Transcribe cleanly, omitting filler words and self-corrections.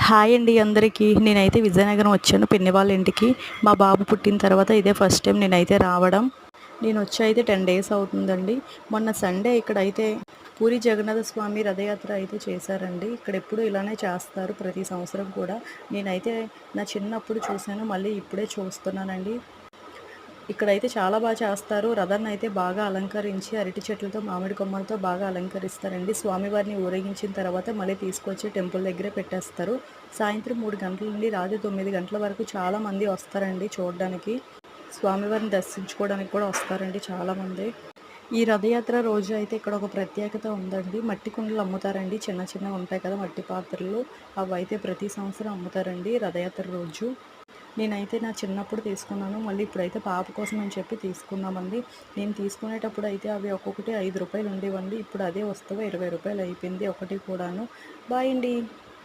Hi అండి అందరికీ. నేనైతే విజయనగరం వచ్చాను పిన్ని వాళ్ళ ఇంటికి. మా బాబు పుట్టిన తర్వాత ఇదే ఫస్ట్ టైం నేనైతే రావడం. నేను వచ్చి అయితే 10 డేస్ అవుతుందండి. మొన్న సండే ఇక్కడైతే పూరి జగన్నాథ స్వామి రథయాత్ర అయితే చేశారండి. ఇక్కడ ఎప్పుడు ఇలానే చేస్తారు ప్రతి సంవత్సరం కూడా. నేనైతే నా చిన్నప్పుడు చూశాను, మళ్ళీ ఇప్పుడే చూస్తున్నానండి. ఇక్కడైతే చాలా బాగా చేస్తారు. రథాన్ని అయితే బాగా అలంకరించి అరటి చెట్లతో, మామిడి కొమ్మలతో బాగా అలంకరిస్తారండి. స్వామివారిని ఊరేగించిన తర్వాత మళ్ళీ తీసుకొచ్చి టెంపుల్ దగ్గరే పెట్టేస్తారు. సాయంత్రం 3 గంటల నుండి రాత్రి 9 గంటల వరకు చాలామంది వస్తారండి చూడడానికి. స్వామివారిని దర్శించుకోవడానికి కూడా వస్తారండి చాలామంది. ఈ రథయాత్ర రోజు అయితే ఇక్కడ ఒక ప్రత్యేకత ఉందండి. మట్టి కుండలు అమ్ముతారండి. చిన్న చిన్నవి ఉంటాయి కదా మట్టి పాత్రలు, అవి అయితే ప్రతి సంవత్సరం అమ్ముతారండి రథయాత్ర రోజు. నేనైతే నా చిన్నప్పుడు తీసుకున్నాను. మళ్ళీ ఇప్పుడైతే పాప కోసం అని చెప్పి తీసుకున్నామండి. నేను తీసుకునేటప్పుడు అయితే అవి ఒక్కొక్కటి 5 రూపాయలు ఉండేవండి. ఇప్పుడు అదే వస్తువు 20 రూపాయలు అయిపోయింది ఒకటి కూడాను. బాయ్ అండి.